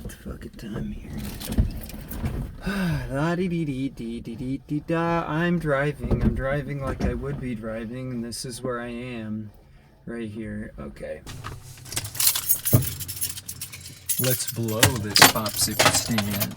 the fucking time here. La-dee-dee-dee-dee-dee-dee-da. I'm driving like I would be driving, and this is where I am. Right here. Okay. Let's blow this popsicle stand.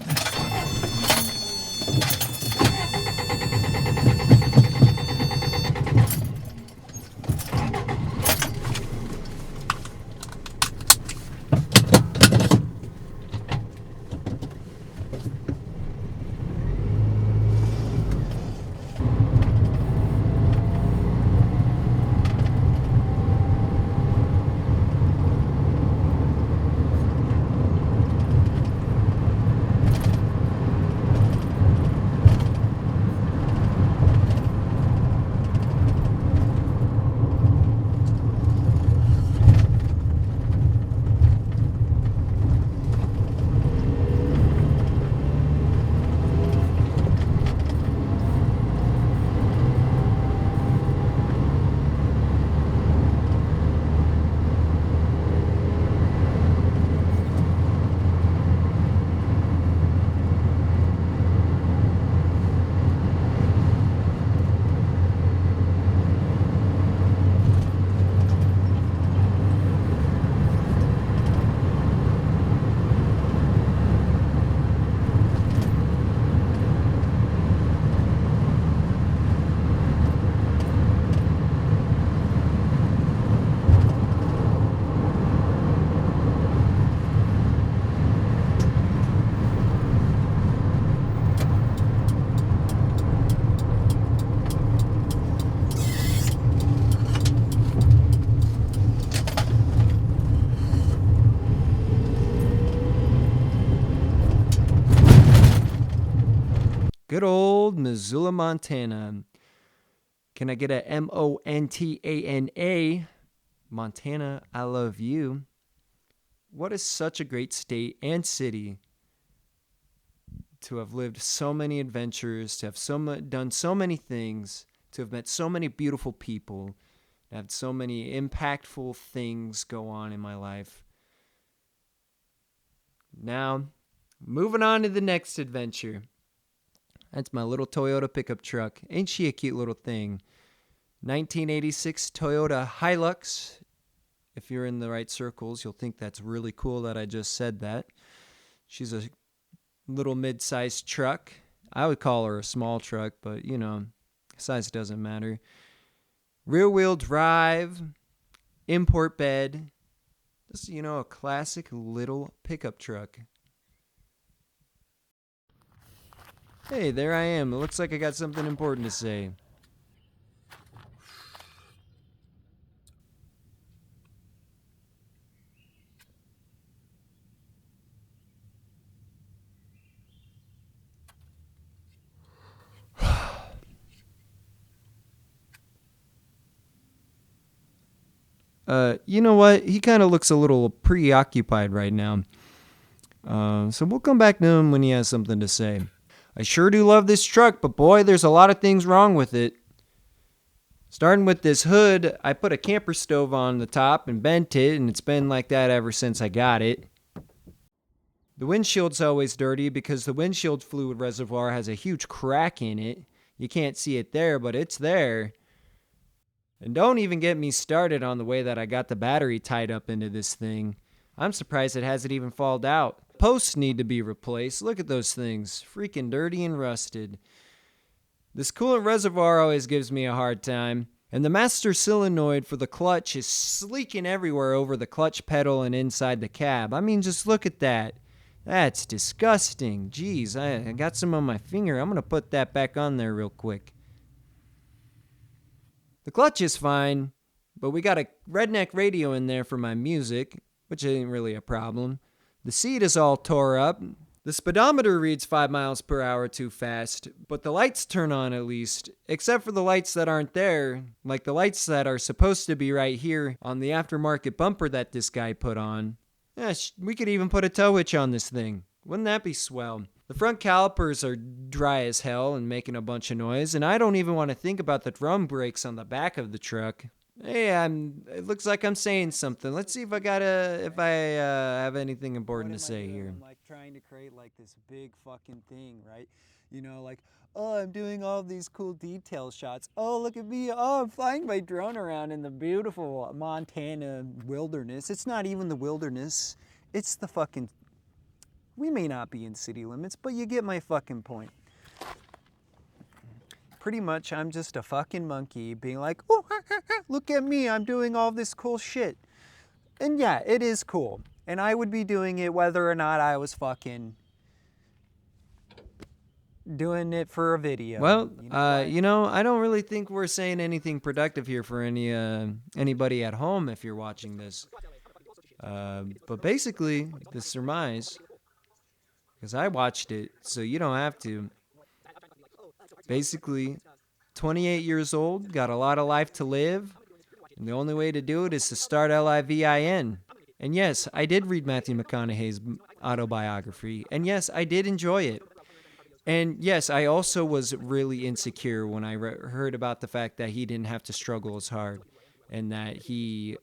Good old Missoula, Montana. Can I get a Montana? Montana, I love you. What is such a great state and city to have lived so many adventures, to have done so many things, to have met so many beautiful people, to have so many impactful things go on in my life. Now, moving on to the next adventure. That's my little Toyota pickup truck. Ain't she a cute little thing? 1986 Toyota Hilux. If you're in the right circles, you'll think that's really cool that I just said that. She's a little mid-sized truck. I would call her a small truck, but you know, size doesn't matter. Rear-wheel drive, import bed. Just, you know, a classic little pickup truck. Hey, there I am. It looks like I got something important to say. You know what? He kind of looks a little preoccupied right now. So we'll come back to him when he has something to say. I sure do love this truck, but boy, there's a lot of things wrong with it. Starting with this hood, I put a camper stove on the top and bent it, and it's been like that ever since I got it. The windshield's always dirty because the windshield fluid reservoir has a huge crack in it. You can't see it there, but it's there. And don't even get me started on the way that I got the battery tied up into this thing. I'm surprised it hasn't even fallen out. Posts need to be replaced. Look at those things. Freaking dirty and rusted. This coolant reservoir always gives me a hard time. And the master solenoid for the clutch is sleeking everywhere over the clutch pedal and inside the cab. I mean, just look at that. That's disgusting. Jeez, I got some on my finger. I'm going to put that back on there real quick. The clutch is fine, but we got a redneck radio in there for my music, which ain't really a problem. The seat is all tore up. The speedometer reads 5 miles per hour too fast, but the lights turn on at least, except for the lights that aren't there, like the lights that are supposed to be right here on the aftermarket bumper that this guy put on. Yeah, we could even put a tow hitch on this thing. Wouldn't that be swell? The front calipers are dry as hell and making a bunch of noise, and I don't even want to think about the drum brakes on the back of the truck. Hey, it looks like I'm saying something. Let's see if if I have anything important to say here. I'm like trying to create like this big fucking thing, right? You know, like, oh, I'm doing all these cool detail shots. Oh, look at me. Oh, I'm flying my drone around in the beautiful Montana wilderness. It's not even the wilderness. It's the fucking. We may not be in city limits, but you get my fucking point. Pretty much, I'm just a fucking monkey being like, oh, look at me, I'm doing all this cool shit. And yeah, it is cool. And I would be doing it whether or not I was fucking doing it for a video. Well, I don't really think we're saying anything productive here for anybody at home if you're watching this. But basically, the surmise, because I watched it, so you don't have to. Basically, 28 years old, got a lot of life to live, and the only way to do it is to start LIVIN. And yes, I did read Matthew McConaughey's autobiography, and yes, I did enjoy it. And yes, I also was really insecure when I heard about the fact that he didn't have to struggle as hard, and that he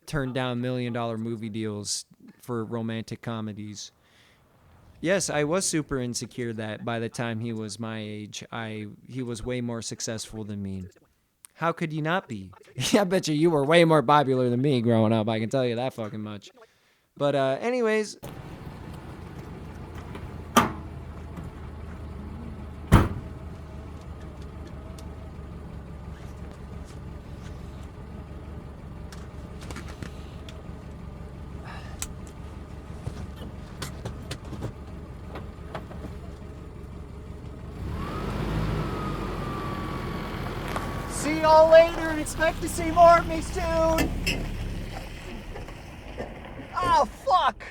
turned down $1 million movie deals for romantic comedies. Yes, I was super insecure that by the time he was my age, he was way more successful than me. How could you not be? I bet you were way more popular than me growing up. I can tell you that fucking much. But anyways. See y'all later and expect to see more of me soon. Oh, fuck.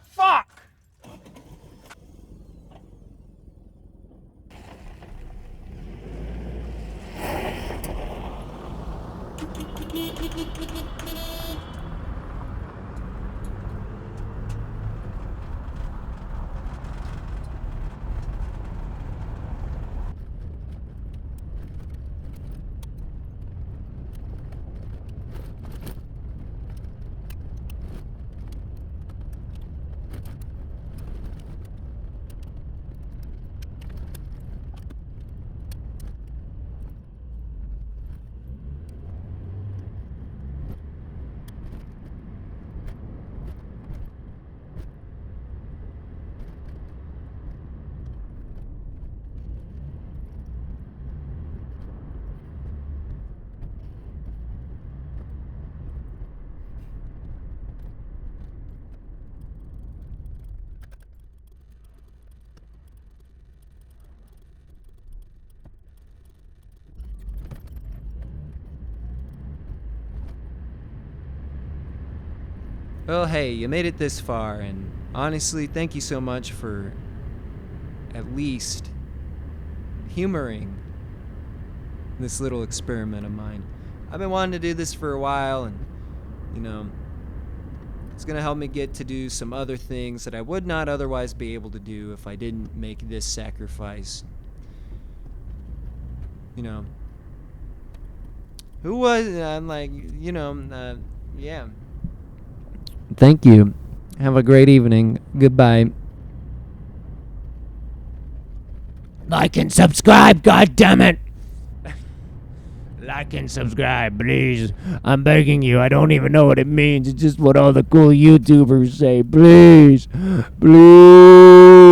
Fuck. Well, hey, you made it this far, and honestly, thank you so much for at least humoring this little experiment of mine. I've been wanting to do this for a while, and, it's going to help me get to do some other things that I would not otherwise be able to do if I didn't make this sacrifice. Who was, I'm like, yeah. Thank you. Have a great evening. Goodbye. Like and subscribe, goddammit! Like and subscribe, please. I'm begging you. I don't even know what it means. It's just what all the cool YouTubers say. Please. Please.